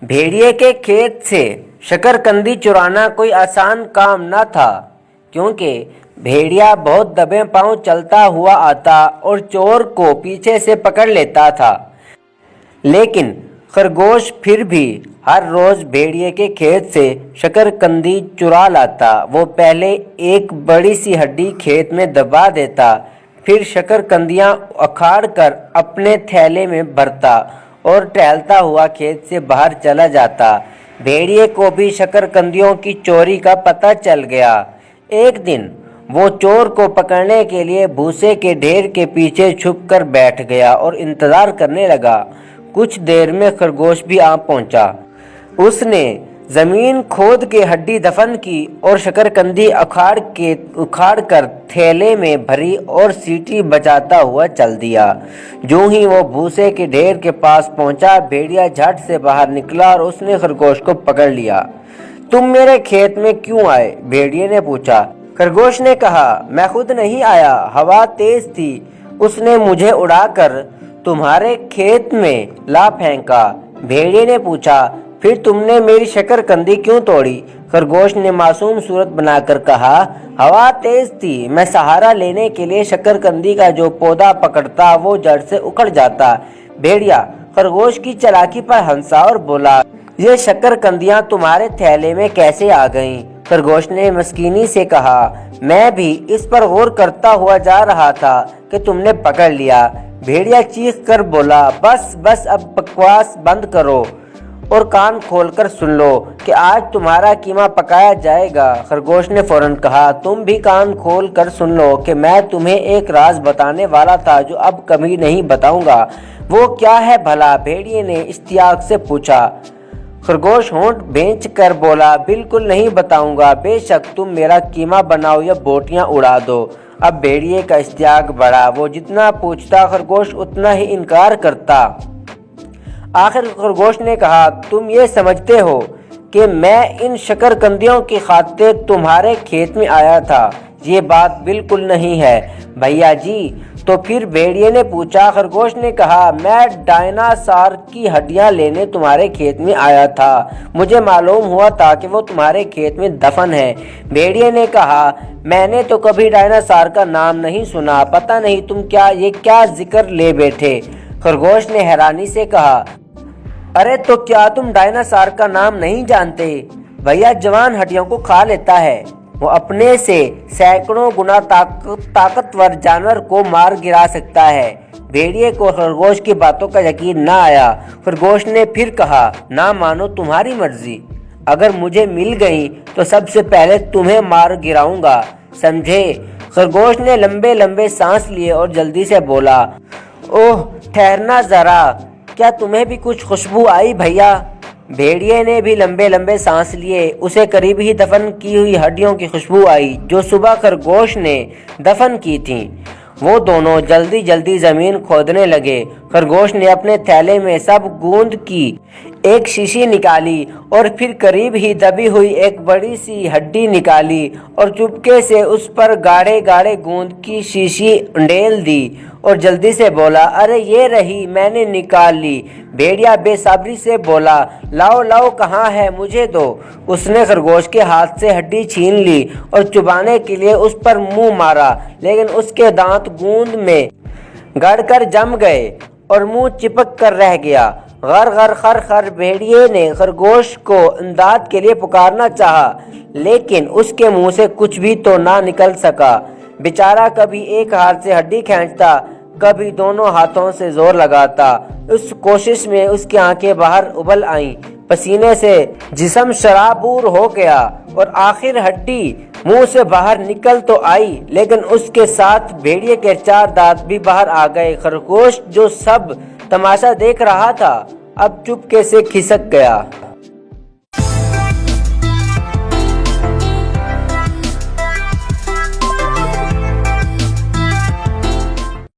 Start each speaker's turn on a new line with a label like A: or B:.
A: भेड़िए के खेत से शकरकंदी चुराना कोई आसान काम न था, क्योंकि भेड़िया बहुत दबे पांव चलता हुआ आता और चोर को पीछे से पकड़ लेता था। लेकिन खरगोश फिर भी हर रोज भेड़िए के खेत से शकरकंदी चुरा लाता। वो पहले एक बड़ी सी हड्डी खेत में दबा देता, फिर शकरकंदियां उखाड़ कर अपने थैले में भरता और टहलता हुआ खेत से बाहर चला जाता। भेड़िए को भी शकरकंदियों की चोरी का पता चल गया। एक दिन वो चोर को पकड़ने के लिए भूसे के ढेर के पीछे छुपकर बैठ गया और इंतजार करने लगा। कुछ देर में खरगोश भी आ पहुंचा। उसने जमीन खोद के हड्डी दफन की और शकरकंदी उखाड़ कर थैले में भरी और सीटी बजाता हुआ चल दिया। जो ही वो भूसे के ढेर के पास पहुंचा, भेड़िया झट से बाहर निकला और उसने खरगोश को पकड़ लिया। तुम मेरे खेत में क्यों आए? भेड़िए ने पूछा। खरगोश ने कहा, मैं खुद नहीं आया, हवा तेज थी, उसने मुझे उड़ाकर तुम्हारे खेत में ला फेंका। भेड़िए ने पूछा, फिर तुमने मेरी शकरकंदी क्यों तोड़ी? खरगोश ने मासूम सूरत बनाकर कहा, हवा तेज थी, मैं सहारा लेने के लिए शकरकंदी का जो पौधा पकड़ता वो जड़ से उखड़ जाता। भेड़िया खरगोश की चालाकी पर हंसा और बोला, ये शकरकंदियां तुम्हारे थैले में कैसे आ गईं? खरगोश ने मस्कीनी से कहा, मैं भी इस पर गौर करता हुआ जा रहा था कि तुमने पकड़ लिया। भेड़िया चीख कर बोला, बस बस अब बकवास बंद करो और कान खोलकर सुन लो कि आज तुम्हारा कीमा पकाया जाएगा। खरगोश ने फौरन कहा, तुम भी कान खोल कर सुन लो कि मैं तुम्हें एक राज बताने वाला था जो अब कभी नहीं बताऊंगा। वो क्या है भला? भेड़िए ने इश्तियाक से पूछा। खरगोश होंठ भींच कर बोला, बिल्कुल नहीं बताऊंगा, बेशक तुम मेरा कीमा बनाओ या बोटियां उड़ा दो। अब भेड़िए का इश्तियाक बढ़ा। वो जितना पूछता खरगोश उतना ही इनकार करता। आखिर खरगोश ने कहा, तुम ये समझते हो कि मैं इन शकरकंदियों की खातिर तुम्हारे खेत में आया था? ये बात बिल्कुल नहीं है भैया जी। तो फिर? भेड़िए ने पूछा। खरगोश ने कहा, मैं डायनासोर की हड्डियां लेने तुम्हारे खेत में आया था, मुझे मालूम हुआ था कि वो तुम्हारे खेत में दफन है। भेड़िए ने कहा, मैंने तो कभी डायनासोर का नाम नहीं सुना, पता नहीं तुम क्या जिक्र ले बैठे। खरगोश ने हैरानी से कहा, अरे तो क्या तुम डायनासोर का नाम नहीं जानते? भैया जवान हड्डियों को खा लेता है, वो अपने से सैकड़ों गुना ताकतवर जानवर को मार गिरा सकता है। भेड़िए को खरगोश की बातों का यकीन न आया। खरगोश ने फिर कहा, ना मानो तुम्हारी मर्जी, अगर मुझे मिल गई तो सबसे पहले तुम्हें मार गिराऊंगा, समझे? खरगोश ने लंबे लंबे सांस लिए और जल्दी से बोला, ओह ठहरना जरा, क्या तुम्हें भी कुछ खुशबू आई भैया? भेड़िए ने भी लंबे लंबे सांस लिए। उसे करीब ही दफन की हुई हड्डियों की खुशबू आई जो सुबह खरगोश ने दफन की थी। वो दोनों जल्दी जल्दी जमीन खोदने लगे। खरगोश ने अपने थैले में सब गूंद की एक शीशी निकाली और फिर करीब ही दबी हुई एक बड़ी सी हड्डी निकाली और चुपके से उस पर गाढ़े गाढ़े गूंद की शीशी उंडेल दी और जल्दी से बोला, अरे ये रही, मैंने निकाल ली। भेड़िया बेसब्री से बोला, लाओ लाओ, कहाँ है, मुझे दो। उसने खरगोश के हाथ से हड्डी छीन ली और चुबाने के लिए उस पर मुंह मारा, लेकिन उसके दांत गूंद में गड़कर जम गए और मुंह चिपक कर रह गया। गर गर खर खर भेड़िए ने खरगोश को इमदाद के लिए पुकारना चाहा, लेकिन उसके मुंह से कुछ भी तो ना निकल सका। बेचारा कभी एक हाथ से हड्डी खींचता, कभी दोनों हाथों से जोर लगाता। उस कोशिश में उसकी आंखें बाहर उबल आईं, पसीने से जिस्म शराबूर हो गया और आखिर हड्डी मुंह से बाहर निकल तो आई, लेकिन उसके साथ भेड़िए के 4 दांत भी बाहर आ गए। खरगोश जो सब तमाशा देख रहा था अब चुपके से खिसक गया।